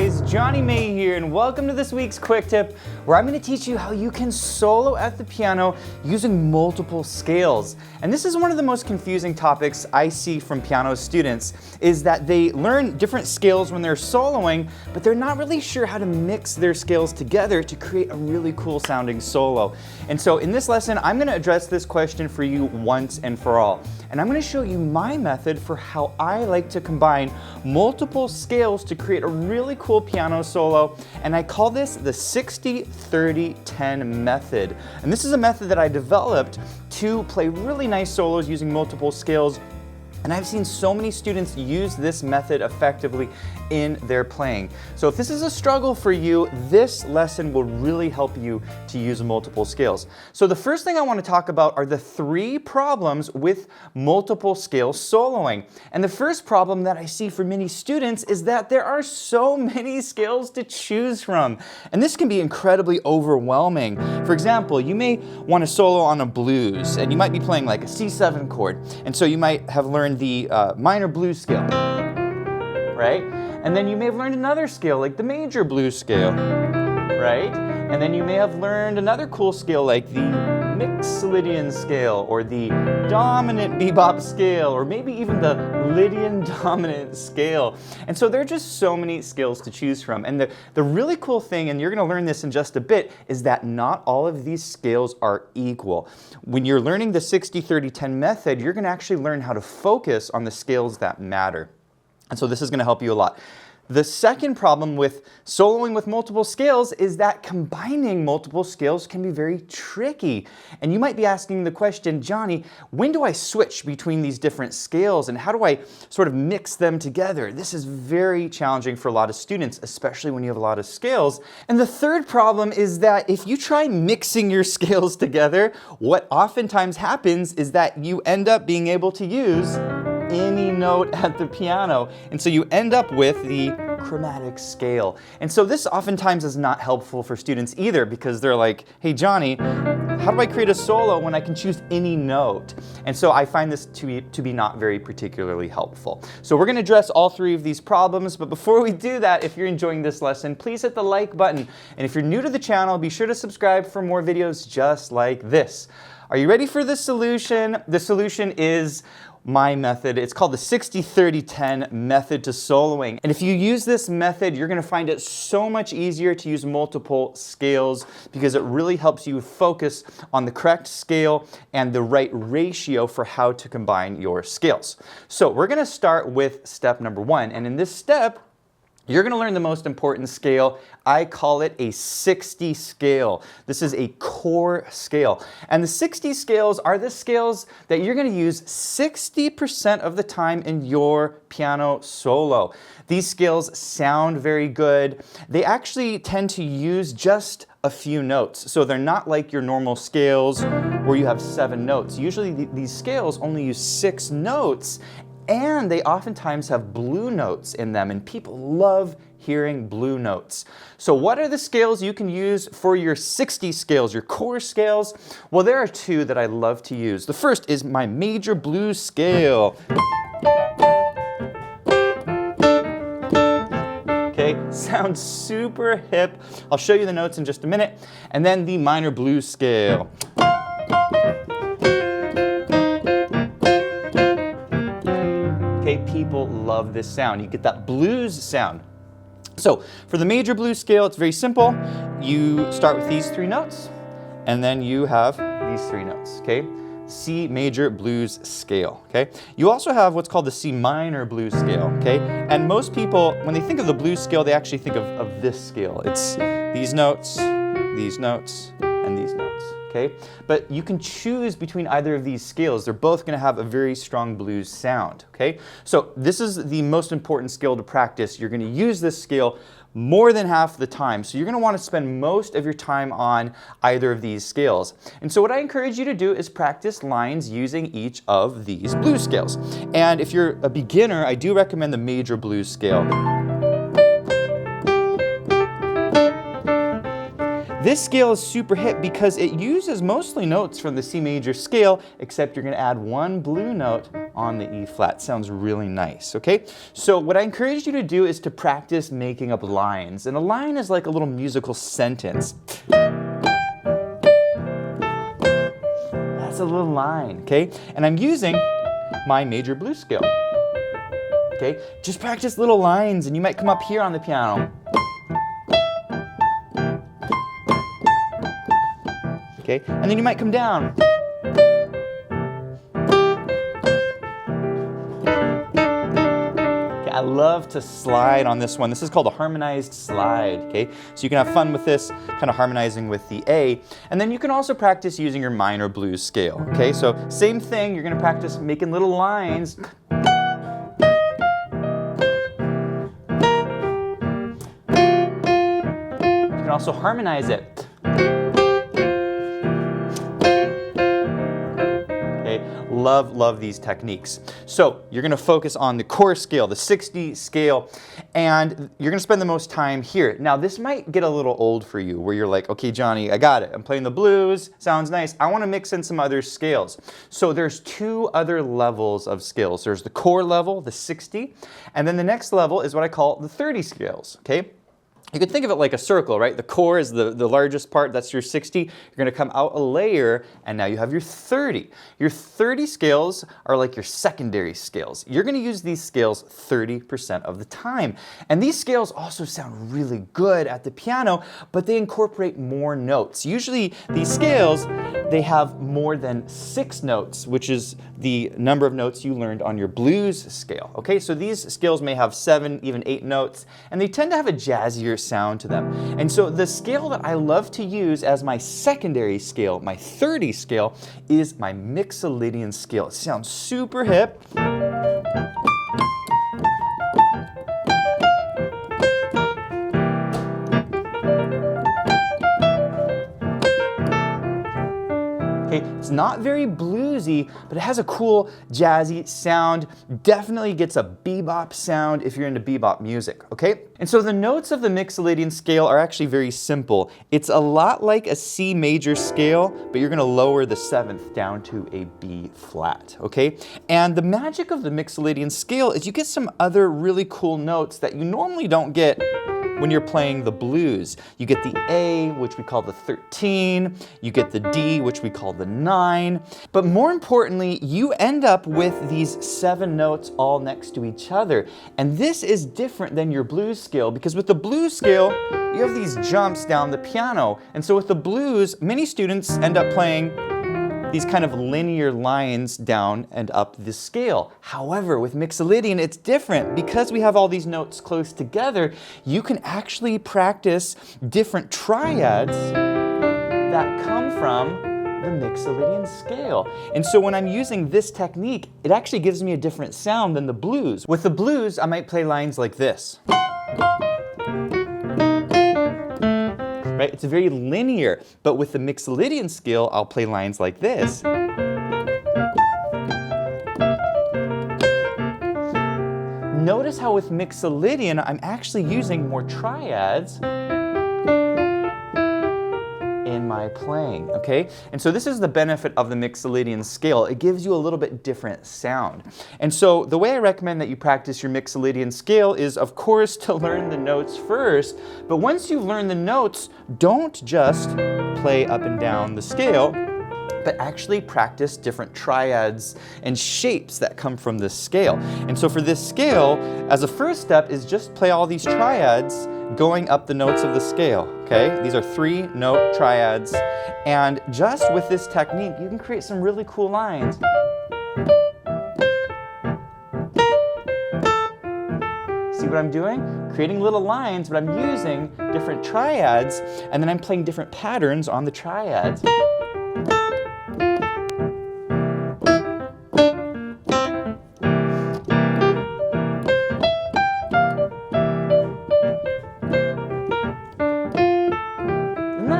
guys, Jonny May here, and welcome to this week's quick tip where I'm going to teach you how you can solo at the piano using multiple scales. And this is one of the most confusing topics I see from piano students, is that they learn different scales when they're soloing, but they're not really sure how to mix their scales together to create a really cool sounding solo. And so in this lesson, I'm going to address this question for you once and for all. And I'm going to show you my method for how I like to combine multiple scales to create a really cool piano solo, and I call this the 60-30-10 method. And this is a method that I developed to play really nice solos using multiple scales. And I've seen so many students use this method effectively in their playing. So if this is a struggle for you, this lesson will really help you to use multiple scales. So the first thing I want to talk about are the 3 problems with multiple scale soloing. And the first problem that I see for many students is that there are so many scales to choose from. And this can be incredibly overwhelming. For example, you may want to solo on a blues, and you might be playing like a C7 chord. And so you might have learned the minor blues scale, right? And then you may have learned another scale like the major blues scale, right? And then you may have learned another cool scale like the Mixolydian scale, or the dominant bebop scale, or maybe even the Lydian dominant scale. And so there are just so many scales to choose from. And the really cool thing, and you're going to learn this in just a bit, is that not all of these scales are equal. When you're learning the 60-30-10 method, you're going to actually learn how to focus on the scales that matter. And so this is going to help you a lot. The second problem with soloing with multiple scales is that combining multiple scales can be very tricky. And you might be asking the question, Jonny, when do I switch between these different scales and how do I sort of mix them together? This is very challenging for a lot of students, especially when you have a lot of scales. And the third problem is that if you try mixing your scales together, what oftentimes happens is that you end up being able to use any note at the piano. And so you end up with the chromatic scale. And so this oftentimes is not helpful for students either, because they're like, hey Jonny, how do I create a solo when I can choose any note? And so I find this to be not very particularly helpful. So we're going to address all 3 of these problems, but before we do that, if you're enjoying this lesson, please hit the like button. And if you're new to the channel, be sure to subscribe for more videos just like this. Are you ready for the solution? The solution is my method. It's called the 60-30-10 method to soloing. And if you use this method, you're going to find it so much easier to use multiple scales, because it really helps you focus on the correct scale and the right ratio for how to combine your scales. So we're going to start with step number 1. And in this step, you're going to learn the most important scale. I call it a 60 scale. This is a core scale. And the 60 scales are the scales that you're going to use 60% of the time in your piano solo. These scales sound very good. They actually tend to use just a few notes. So they're not like your normal scales where you have 7 notes. Usually these scales only use 6 notes. And they oftentimes have blue notes in them, and people love hearing blue notes. So what are the scales you can use for your 60 scales, your core scales? Well, there are 2 that I love to use. The first is my major blues scale. Okay, sounds super hip. I'll show you the notes in just a minute. And then the minor blues scale. People love this sound. You get that blues sound. So for the major blues scale, it's very simple. You start with these 3 notes, and then you have these 3 notes, okay? C major blues scale, okay? You also have what's called the C minor blues scale, okay? And most people, when they think of the blues scale, they actually think of this scale. It's these notes, and these notes. Okay? But you can choose between either of these scales. They're both going to have a very strong blues sound. Okay? So this is the most important scale to practice. You're going to use this scale more than half the time. So you're going to want to spend most of your time on either of these scales. And so what I encourage you to do is practice lines using each of these blues scales. And if you're a beginner, I do recommend the major blues scale. This scale is super hip because it uses mostly notes from the C major scale, except you're going to add 1 blue note on the E flat. Sounds really nice, okay? So what I encourage you to do is to practice making up lines. And a line is like a little musical sentence. That's a little line, okay? And I'm using my major blues scale. Okay? Just practice little lines and you might come up here on the piano. Okay? And then you might come down. Okay, I love to slide on this one. This is called a harmonized slide, okay? So you can have fun with this, kind of harmonizing with the A. And then you can also practice using your minor blues scale, okay? So same thing, you're gonna practice making little lines. You can also harmonize it. Love these techniques. So you're gonna focus on the core scale, the 60 scale, and you're gonna spend the most time here. Now this might get a little old for you, where you're like, okay, Johnny, I got it. I'm playing the blues, sounds nice. I wanna mix in some other scales. So there's two other levels of scales. There's the core level, the 60, and then the next level is what I call the 30 scales, okay? You can think of it like a circle, right? The core is the largest part, that's your 60. You're gonna come out a layer, and now you have your 30. Your 30 scales are like your secondary scales. You're gonna use these scales 30% of the time. And these scales also sound really good at the piano, but they incorporate more notes. Usually these scales, they have more than 6 notes, which is the number of notes you learned on your blues scale. Okay, so these scales may have 7, even 8 notes, and they tend to have a jazzier sound to them. And so the scale that I love to use as my secondary scale, my 30 scale, is my Mixolydian scale. It sounds super hip. Okay, it's not very bluesy, but it has a cool jazzy sound. Definitely gets a bebop sound if you're into bebop music, okay? And so the notes of the Mixolydian scale are actually very simple. It's a lot like a C major scale, but you're gonna lower the 7th down to a B flat, okay? And the magic of the Mixolydian scale is you get some other really cool notes that you normally don't get when you're playing the blues. You get the A, which we call the 13, you get the D, which we call the 9, but more importantly, you end up with these 7 notes all next to each other. And this is different than your blues scale, because with the blues scale, you have these jumps down the piano. And so with the blues, many students end up playing these kind of linear lines down and up the scale. However, with Mixolydian, it's different. Because we have all these notes close together, you can actually practice different triads that come from the Mixolydian scale. And so when I'm using this technique, it actually gives me a different sound than the blues. With the blues, I might play lines like this. Right? It's very linear, but with the Mixolydian scale, I'll play lines like this. Notice how with Mixolydian, I'm actually using more triads in my playing, okay? And so this is the benefit of the Mixolydian scale. It gives you a little bit different sound. And so the way I recommend that you practice your Mixolydian scale is, of course, to learn the notes first. But once you've learned the notes, don't just play up and down the scale, but actually practice different triads and shapes that come from this scale. And so for this scale, as a first step, is just play all these triads going up the notes of the scale, okay? These are 3-note triads, and just with this technique, you can create some really cool lines. See what I'm doing? Creating little lines, but I'm using different triads, and then I'm playing different patterns on the triads.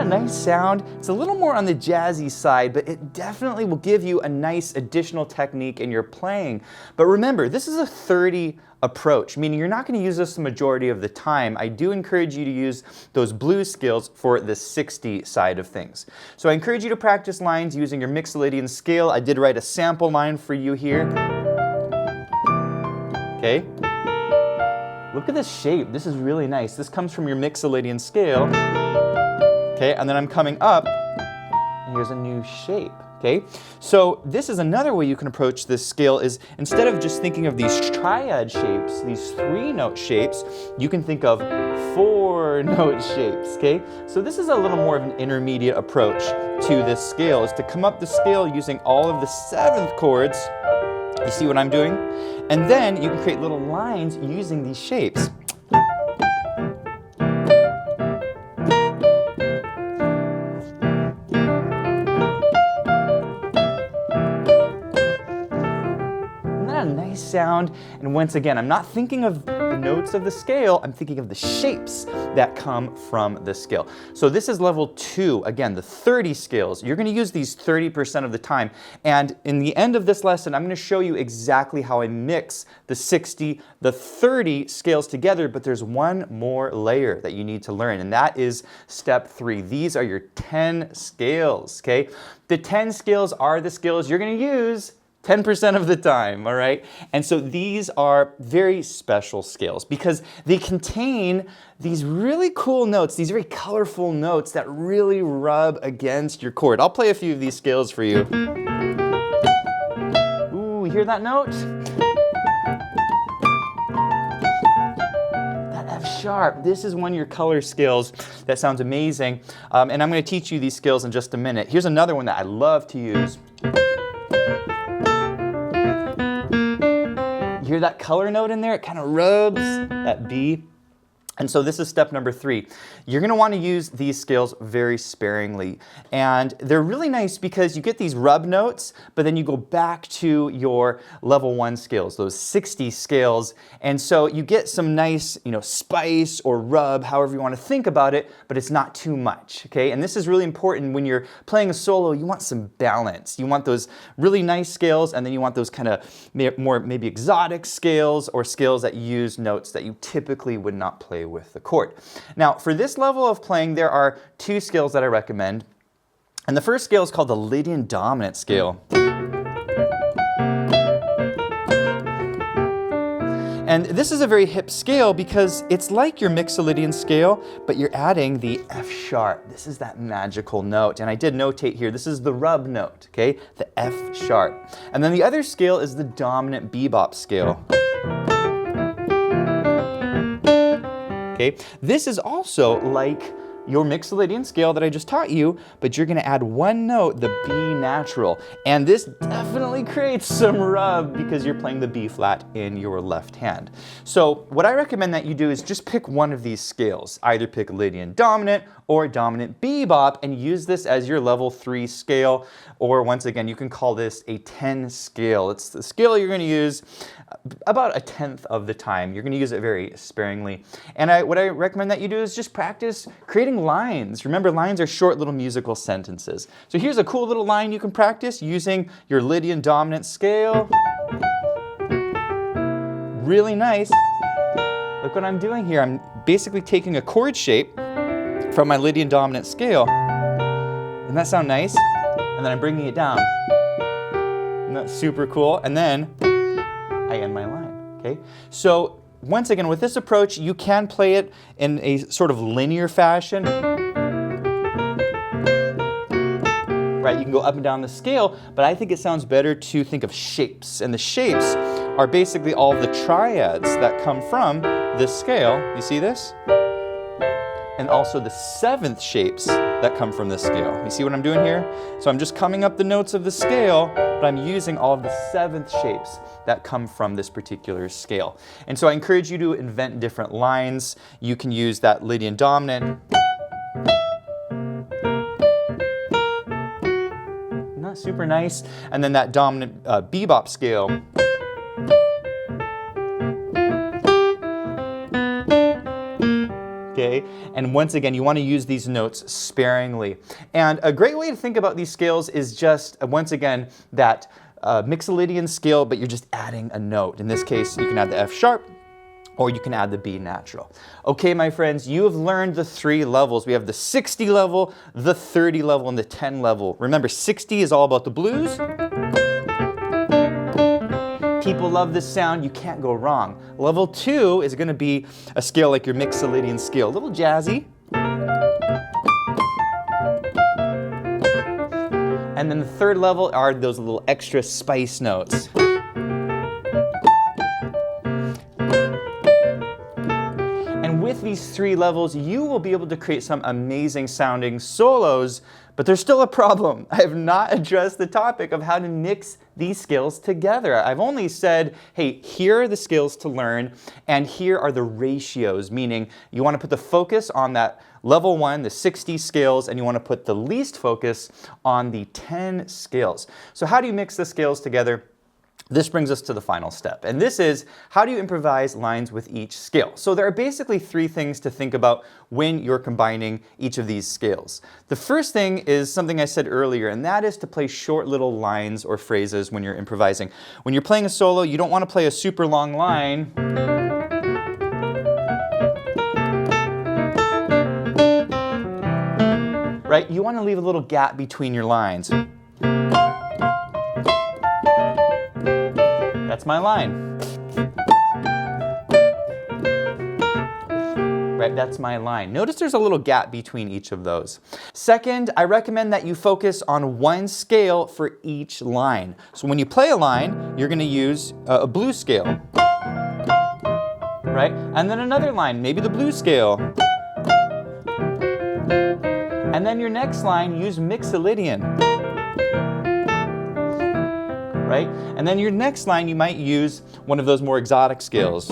Nice sound. It's a little more on the jazzy side, but it definitely will give you a nice additional technique in your playing. But remember, this is a 30 approach, meaning you're not going to use this the majority of the time. I do encourage you to use those blues skills for the 60 side of things. So I encourage you to practice lines using your Mixolydian scale. I did write a sample line for you here. okay? Look at this shape. This is really nice. This comes from your Mixolydian scale, okay? And then I'm coming up, and here's a new shape, okay? So this is another way you can approach this scale is instead of just thinking of these triad shapes, these 3-note shapes, you can think of 4-note shapes, okay? So this is a little more of an intermediate approach to this scale, is to come up the scale using all of the 7th chords. You see what I'm doing? And then you can create little lines using these shapes. Nice sound. And once again, I'm not thinking of the notes of the scale, I'm thinking of the shapes that come from the scale. So this is level 2, again, the 30 scales. You're going to use these 30% of the time. And in the end of this lesson, I'm going to show you exactly how I mix the 60, the 30 scales together, but there's one more layer that you need to learn, and that is step 3. These are your 10 scales, okay? The 10 scales are the scales you're going to use 10% of the time, all right? And so these are very special scales because they contain these really cool notes, these very colorful notes that really rub against your chord. I'll play a few of these scales for you. Ooh, you hear that note? That F sharp, this is one of your color scales that sounds amazing. And I'm gonna teach you these scales in just a minute. Here's another one that I love to use. Hear that color note in there? It kind of rubs that B. And so this is step number 3. You're going to want to use these scales very sparingly. And they're really nice because you get these rub notes, but then you go back to your level 1 scales, those 60 scales. And so you get some nice, spice or rub, however you want to think about it, but it's not too much, okay? And this is really important when you're playing a solo. You want some balance. You want those really nice scales, and then you want those kind of more maybe exotic scales or scales that use notes that you typically would not play with the chord. Now, for this level of playing, there are 2 scales that I recommend. And the first scale is called the Lydian dominant scale. And this is a very hip scale because it's like your Mixolydian scale, but you're adding the F sharp. This is that magical note. And I did notate here, this is the rub note, okay? The F sharp. And then the other scale is the dominant bebop scale. Okay? This is also like your Mixolydian scale that I just taught you, but you're gonna add one note, the B natural. And this definitely creates some rub because you're playing the B flat in your left hand. So what I recommend that you do is just pick one of these scales. Either pick Lydian dominant or dominant bebop and use this as your level 3 scale. Or once again, you can call this a 10 scale. It's the scale you're gonna use about 1/10 of the time. You're gonna use it very sparingly. And what I recommend that you do is just practice creating lines. Remember, lines are short little musical sentences. So here's a cool little line you can practice using your Lydian dominant scale. Really nice. Look what I'm doing here. I'm basically taking a chord shape from my Lydian dominant scale. Doesn't that sound nice? And then I'm bringing it down. Isn't that super cool? And then I end my line, okay? So once again, with this approach, you can play it in a sort of linear fashion. Right, you can go up and down the scale, but I think it sounds better to think of shapes. And the shapes are basically all the triads that come from this scale. You see this? And also the 7th shapes that come from this scale. You see what I'm doing here? So I'm just coming up the notes of the scale, but I'm using all of the 7th shapes that come from this particular scale. And so I encourage you to invent different lines. You can use that Lydian dominant. Not super nice. And then that dominant bebop scale. Okay? And once again, you want to use these notes sparingly. And a great way to think about these scales is just, once again, that Mixolydian scale, but you're just adding a note. In this case, you can add the F sharp, or you can add the B natural. Okay, my friends, you have learned the 3 levels. We have the 60 level, the 30 level, and the 10 level. Remember, 60 is all about the blues. People love this sound, you can't go wrong. Level 2 is gonna be a scale like your Mixolydian scale, a little jazzy. And then the third level are those little extra spice notes. And with these 3 levels, you will be able to create some amazing sounding solos, but there's still a problem. I have not addressed the topic of how to mix these skills together. I've only said, hey, here are the skills to learn, and here are the ratios, meaning you want to put the focus on that level 1, the 60 scales, and you want to put the least focus on the 10 scales. So how do you mix the scales together? This brings us to the final step, and this is how do you improvise lines with each scale? So there are basically 3 things to think about when you're combining each of these scales. The first thing is something I said earlier, and that is to play short little lines or phrases when you're improvising. When you're playing a solo, you don't want to play a super long line. Right? You want to leave a little gap between your lines. That's my line. Right, that's my line. Notice there's a little gap between each of those. Second, I recommend that you focus on one scale for each line. So when you play a line, you're going to use a blues scale. Right? And then another line, maybe the blues scale. And then your next line, use Mixolydian. Right? And then your next line, you might use one of those more exotic scales.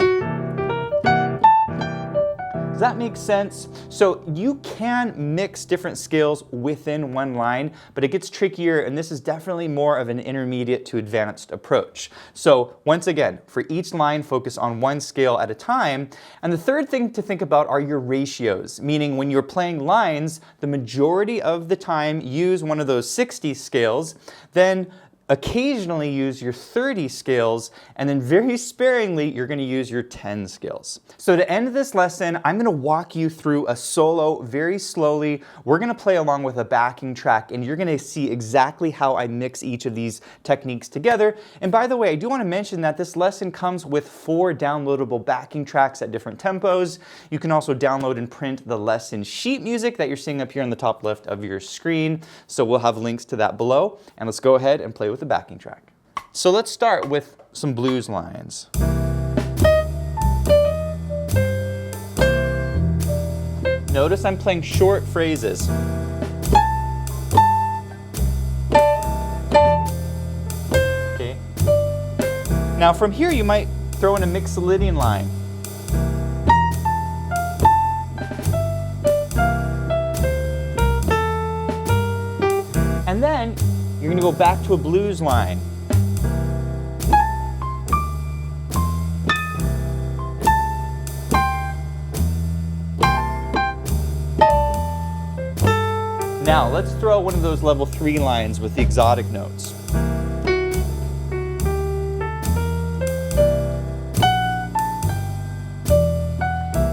Does that make sense? So you can mix different scales within one line, but it gets trickier, and this is definitely more of an intermediate to advanced approach. So once again, for each line, focus on one scale at a time. And the third thing to think about are your ratios, meaning when you're playing lines, the majority of the time use one of those 60 scales, then occasionally use your 30 scales, and then very sparingly, you're going to use your 10 scales. So to end this lesson, I'm going to walk you through a solo very slowly. We're going to play along with a backing track, and you're going to see exactly how I mix each of these techniques together. And by the way, I do want to mention that this lesson comes with 4 downloadable backing tracks at different tempos. You can also download and print the lesson sheet music that you're seeing up here on the top left of your screen. So we'll have links to that below, and let's go ahead and play with the backing track. So let's start with some blues lines. Notice I'm playing short phrases. Okay. Now from here you might throw in a Mixolydian line. And then you're going to go back to a blues line. Now let's throw one of those level 3 lines with the exotic notes.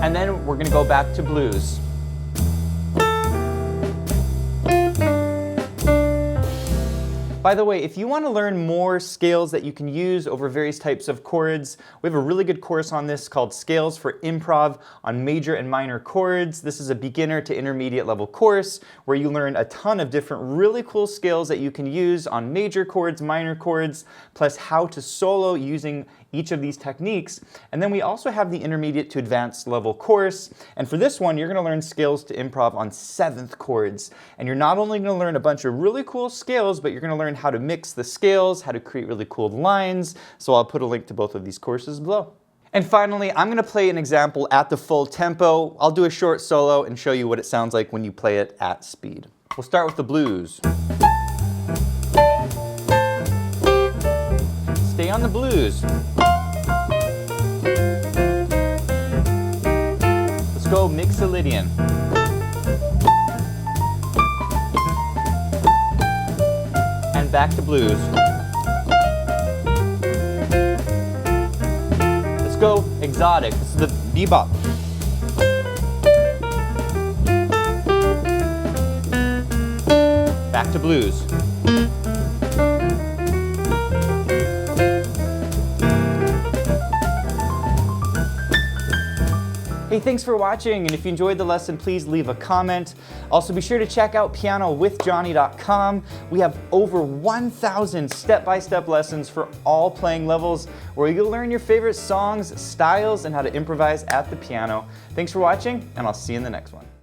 And then we're going to go back to blues. By the way, if you want to learn more scales that you can use over various types of chords, we have a really good course on this called Scales for Improv on Major and Minor Chords. This is a beginner to intermediate level course where you learn a ton of different really cool scales that you can use on major chords, minor chords, plus how to solo using each of these techniques. And then we also have the intermediate to advanced level course. And for this one, you're going to learn scales to improv on 7th chords. And you're not only going to learn a bunch of really cool scales, but you're going to learn how to mix the scales, how to create really cool lines. So I'll put a link to both of these courses below. And finally, I'm going to play an example at the full tempo. I'll do a short solo and show you what it sounds like when you play it at speed. We'll start with the blues. Stay on the blues. Let's go Mixolydian. And back to blues. Let's go exotic. This is the bebop. Back to blues. thanks for watching, and if you enjoyed the lesson, please leave a comment. Also, be sure to check out pianowithjonny.com. We have over 1,000 step-by-step lessons for all playing levels, where you'll learn your favorite songs, styles, and how to improvise at the piano. Thanks for watching, and I'll see you in the next one.